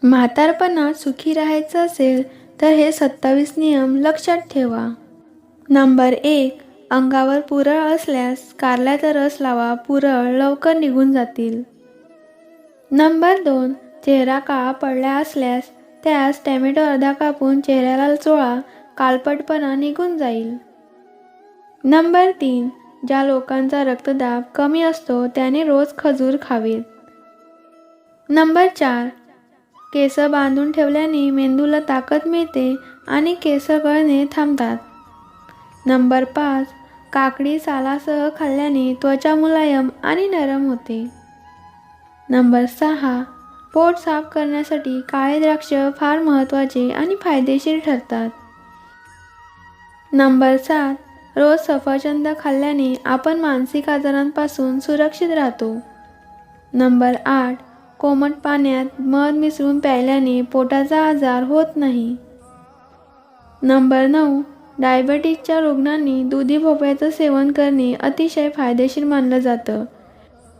म्हातारपणात सुखी राहायचं असेल तर हे 27 नियम लक्षात ठेवा. नंबर 1. अंगावर पुरळ असल्यास कारल्याचा रस लावा, पुरळ लवकर निघून जातील. नंबर 2. चेहरा काळा पडला असल्यास त्यास टॅमॅटो अर्धा कापून चेहऱ्याला चोळा, काळपटपणा निघून जाईल. नंबर 3. ज्या लोकांचा रक्तदाब कमी असतो त्याने रोज खजूर खावेत. नंबर 4. केस बांधून ठेवल्याने मेंदूला ताकद मिळते आणि केस गळणे थांबतात. नंबर 5. काकडी सालासह खाल्ल्याने त्वचा मुलायम आणि नरम होते. नंबर 6. पोट साफ करण्यासाठी काळे द्राक्ष फार महत्त्वाचे आणि फायदेशीर ठरतात. नंबर 7. रोज सफरचंद खाल्ल्याने आपण मानसिक आजारांपासून सुरक्षित राहतो. नंबर 8. कोमट पाण्यात मध मिसळून प्यायल्याने पोटाचा आजार होत नाही. नंबर 9. डायबेटिसच्या रुग्णांनी दुधी भोपळ्याचं सेवन करणे अतिशय फायदेशीर मानलं जातं.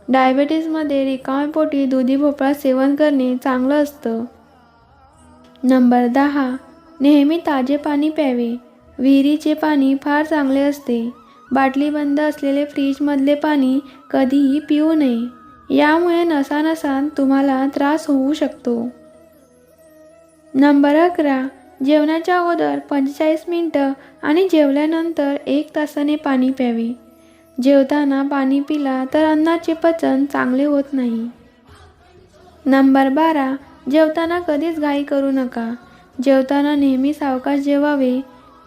डायबेटिसमध्ये रिकाम्या पोटी दुधी भोपळा सेवन करणे चांगलं असतं. नंबर 10. नेहमी ताजे पाणी प्यावे. विहिरीचे पाणी फार चांगले असते. बाटलीबंद असलेले फ्रीजमधले पाणी कधीही पिऊ नये. यामुळे नसानसात तुम्हाला त्रास होऊ शकतो. नंबर 11. जेवणाच्या अगोदर 45 मिनिटं आणि जेवल्यानंतर 1 तासाने पाणी प्यावे. जेवताना पाणी पिला तर अन्नाचे पचन चांगले होत नाही. नंबर 12. जेवताना कधीच घाई करू नका. जेवताना नेहमी सावकाश जेवावे.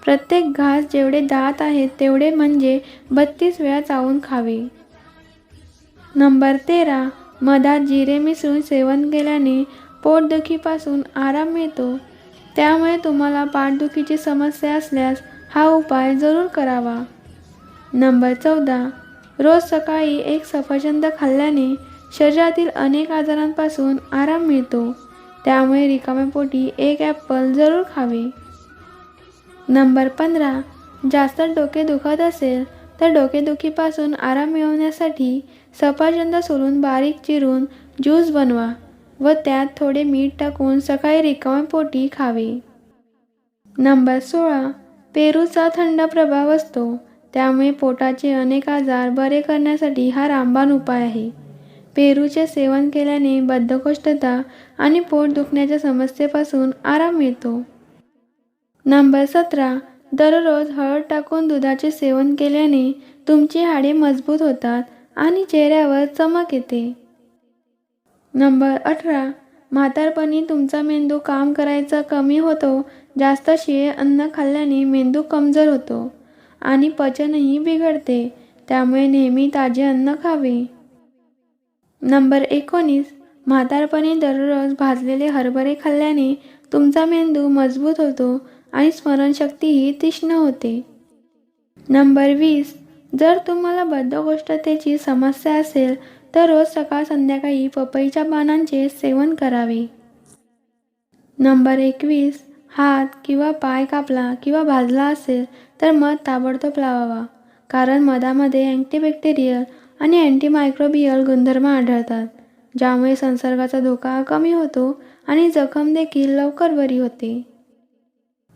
प्रत्येक घास जेवढे दात आहेत तेवढे म्हणजे 32 वेळा चावून खावे. नंबर 13. मधात जिरे मिसळून सेवन केल्याने पोटदुखीपासून आराम मिळतो. त्यामुळे तुम्हाला पाठदुखीची समस्या असल्यास हा उपाय जरूर करावा. नंबर 14. रोज सकाळी 1 सफरचंद खाल्ल्याने शरीरातील अनेक आजारांपासून आराम मिळतो. त्यामुळे रिकाम्या पोटी 1 ॲपल जरूर खावे. नंबर 15. जास्त डोके दुखत असेल तर डोकेदुखीपासून आराम मिळवण्यासाठी सफरचंद सोलून बारीक चिरून ज्यूस बनवा व त्यात थोडे मीठ टाकून सकाळी रिकाम्या पोटी खावे. नंबर 16. पेरूचा थंड प्रभाव असतो. त्यामुळे पोटाचे अनेक आजार बरे करण्यासाठी हा रामबाण उपाय आहे. पेरूचे सेवन केल्याने बद्धकोष्ठता आणि पोट दुखण्याच्या समस्येपासून आराम मिळतो. नंबर 17. दररोज हळद टाकून दुधाचे सेवन केल्याने तुमची हाडे मजबूत होतात आणि चेहऱ्यावर चमक येते. नंबर 18. म्हातारपणी तुमचा मेंदू काम करायचा कमी होतो. जास्त शिळे अन्न खाल्ल्याने मेंदू कमजोर होतो आणि पचनही बिघडते. त्यामुळे नेहमी ताजे अन्न खावे. नंबर 19. म्हातारपणी दररोज भाजलेले हरभरे खाल्ल्याने तुमचा मेंदू मजबूत होतो आणि स्मरणशक्तीही तीक्ष्ण होते. नंबर 20. जर तुम्हाला बद्धकोष्ठतेची समस्या असेल तर रोज सकाळ संध्याकाळी पपईच्या पानांचे सेवन करावे. नंबर 21. हात किंवा पाय कापला किंवा भाजला असेल तर मध ताबडतोब लावावा. कारण मधामध्ये अँटीबॅक्टेरियल आणि अँटीमायक्रोबियल गुणधर्म आढळतात, ज्यामुळे संसर्गाचा धोका कमी होतो आणि जखम देखील लवकर बरी होते.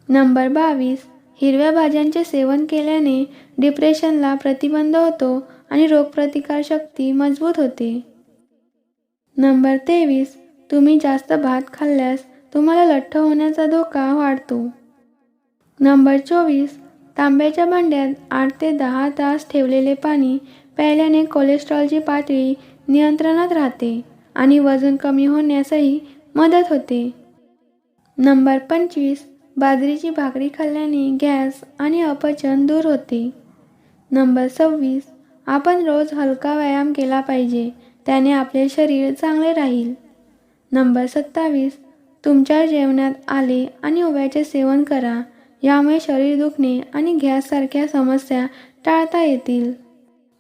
नंबर 22. हिरव्या भाज्यांचे सेवन केल्याने डिप्रेशनला प्रतिबंध होतो आणि रोगप्रतिकारशक्ती मजबूत होते. नंबर 23. तुम्ही जास्त भात खाल्ल्यास तुम्हाला लठ्ठ होण्याचा धोका वाढतो. नंबर 24. तांब्याच्या भांड्यात 8 ते 10 तास ठेवलेले पाणी प्यायल्याने कोलेस्ट्रॉलची पातळी नियंत्रणात राहते आणि वजन कमी होण्यासही मदत होते. नंबर 25. बाजरीची भाकरी खाल्ल्याने गॅस आणि अपचन दूर होते. नंबर 26. आपण रोज हलका व्यायाम केला पाहिजे. त्याने आपले शरीर चांगले राहील. नंबर 27. तुमच्या जेवणात आले आणि ओव्याचे सेवन करा. यामुळे शरीर दुखणे आणि गॅससारख्या समस्या टाळता येतील.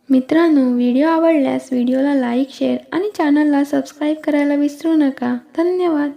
मित्रांनो, व्हिडिओ आवडल्यास व्हिडिओला लाईक, शेअर आणि चॅनलला सबस्क्राईब करायला विसरू नका. धन्यवाद.